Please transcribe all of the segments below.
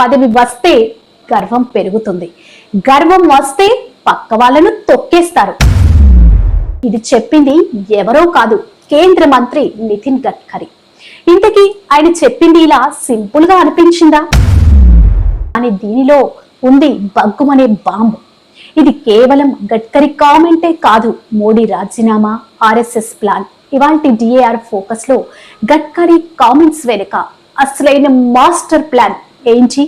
పదవి వస్తే గర్వం పెరుగుతుంది, గర్వం వస్తే పక్క వాళ్ళను తొక్కేస్తారు. ఇది చెప్పింది ఎవరో కాదు, కేంద్ర మంత్రి నితిన్ గడ్కరీ. ఇంతకీ ఆయన చెప్పింది ఇలా సింపుల్ గా అనిపించిందా? అని దీనిలో ఉంది బగ్గుమనే బాంబు. ఇది కేవలం గడ్కరీ కామెంటే కాదు, మోడీ రాజీనామా, ఆర్ఎస్ఎస్ ప్లాన్. ఇవాల్టి డిఏఆర్ ఫోకస్ లో గడ్కరీ కామెంట్స్ వెనుక అసలైన మాస్టర్ ప్లాన్ ఏంటి?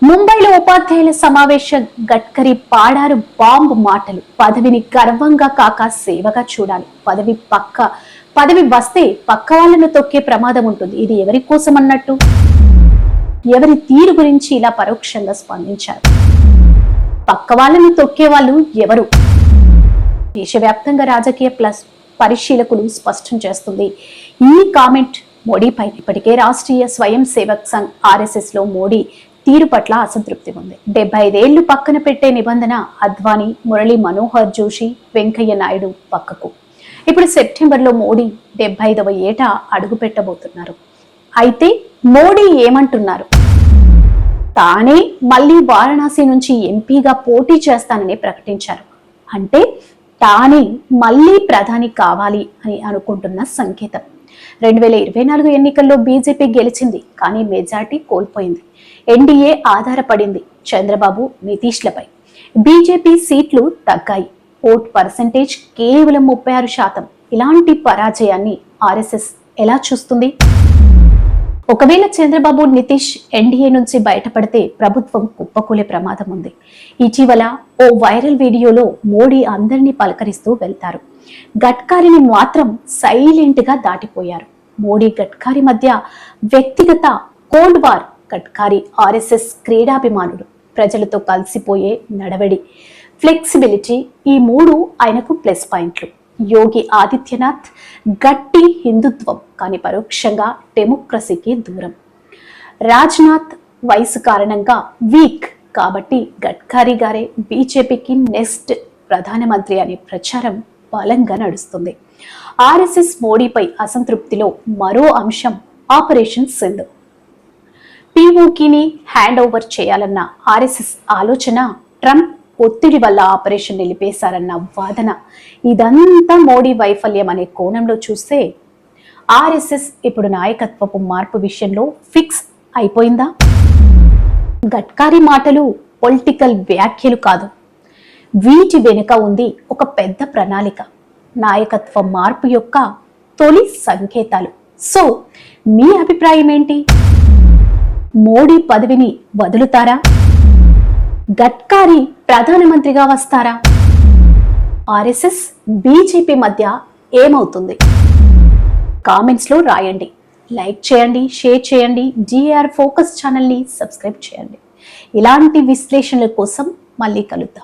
ముంబైలో ఉపాధ్యాయుల సమావేశం, గడ్కరీ పాడారు బాంబు మాటలు. పదవిని గర్వంగా కాక సేవగా చూడాలి. పదవి వస్తే పక్క వాళ్ళను తొక్కే ప్రమాదం ఉంటుంది. ఇది ఎవరి కోసం అన్నట్టు? ఎవరి తీరు గురించి ఇలా పరోక్షంగా స్పందించారు? పక్క వాళ్ళను తొక్కే వాళ్ళు ఎవరు? దేశవ్యాప్తంగా రాజకీయ పరిశీలకులు స్పష్టం చేస్తుంది ఈ కామెంట్ మోడీపై. ఇప్పటికే రాష్ట్రీయ స్వయం సేవక్ సంఘ్ ఆర్ఎస్ఎస్ లో మోడీ తీరు పట్ల అసంతృప్తి ఉంది. 75 ఏళ్లు పక్కన పెట్టే నిబంధన అద్వానీ, మురళీ మనోహర్ జోషి, వెంకయ్య నాయుడు పక్కకు. ఇప్పుడు సెప్టెంబర్లో మోడీ 75వ ఏట అడుగు పెట్టబోతున్నారు. అయితే మోడీ ఏమంటున్నారు? తానే మళ్ళీ వారణాసి నుంచి ఎంపీగా పోటీ చేస్తానని ప్రకటించారు. అంటే తానే మళ్ళీ ప్రధాని కావాలి అని అనుకుంటున్న సంకేతం. 2024 ఎన్నికల్లో బీజేపీ గెలిచింది, కానీ మెజార్టీ కోల్పోయింది. ఎన్డీఏ ఆధారపడింది చంద్రబాబు, నితీష్లపై. బీజేపీ సీట్లు తగ్గాయి, ఓట్ పర్సెంటేజ్ కేవలం 36%. ఇలాంటి పరాజయాన్ని ఆర్ఎస్ఎస్ ఎలా చూస్తుంది? ఒకవేళ చంద్రబాబు, నితీష్ ఎన్డీఏ నుంచి బయటపడితే ప్రభుత్వం కుప్పకూలే ప్రమాదం ఉంది. ఇటీవల ఓ వైరల్ వీడియోలో మోడీ అందరినీ పలకరిస్తూ వెళ్తారు. గడ్కరీని మాత్రం సైలెంట్ గా దాటిపోయారు. మోడీ గడ్కరీ మధ్య వ్యక్తిగత కోల్డ్ వార్. గడ్కరీ ఆర్ఎస్ఎస్ క్రీడాభిమానుడు, ప్రజలతో కలిసిపోయే నడవడి, ఫ్లెక్సిబిలిటీ, ఈ మూడు ఆయనకు ప్లస్ పాయింట్లు. యోగి ఆదిత్యనాథ్ గట్టి హిందుత్వం, కానీ పరోక్షంగా డెమోక్రసీకి దూరం. రాజ్నాథ్ వయసు కారణంగా వీక్, కాబట్టి గడ్కరీ గారే బీజేపీకి నెక్స్ట్ ప్రధానమంత్రి అనే ప్రచారం బలంగా నడుస్తుంది. ఆర్ఎస్ఎస్ మోడీపై అసంతృప్తిలో మరో అంశం ఆపరేషన్ సింధు. పీఓకీని హ్యాండ్ ఓవర్ చేయాలన్న ఆర్ఎస్ఎస్ ఆలోచన ట్రంప్ ఒత్తిడి వల్ల ఆపరేషన్ నిలిపేశారన్న వాదన. ఇదంతా మోడీ వైఫల్యం అనే కోణంలో చూస్తే ఆర్ఎస్ఎస్ ఇప్పుడు నాయకత్వపు మార్పు విషయంలో ఫిక్స్ అయిపోయిందా? గడ్కరీ మాటలు పొలిటికల్ వ్యాఖ్యలు కాదు, వీటి వెనుక ఉంది ఒక పెద్ద ప్రణాళిక, నాయకత్వ మార్పు యొక్క తొలి సంకేతాలు. సో మీ అభిప్రాయం ఏంటి? మోడీ పదవిని వదులుతారా? గడ్కరీ ప్రధానమంత్రిగా వస్తారా? ఆర్ఎస్ఎస్ బీజేపీ మధ్య ఏమవుతుంది? కామెంట్స్ లో రాయండి. లైక్ చేయండి, షేర్ చేయండి. డిఏఆర్ ఫోకస్ ఛానల్ని సబ్స్క్రైబ్ చేయండి. ఇలాంటి విశ్లేషణల కోసం మళ్ళీ కలుద్దాం.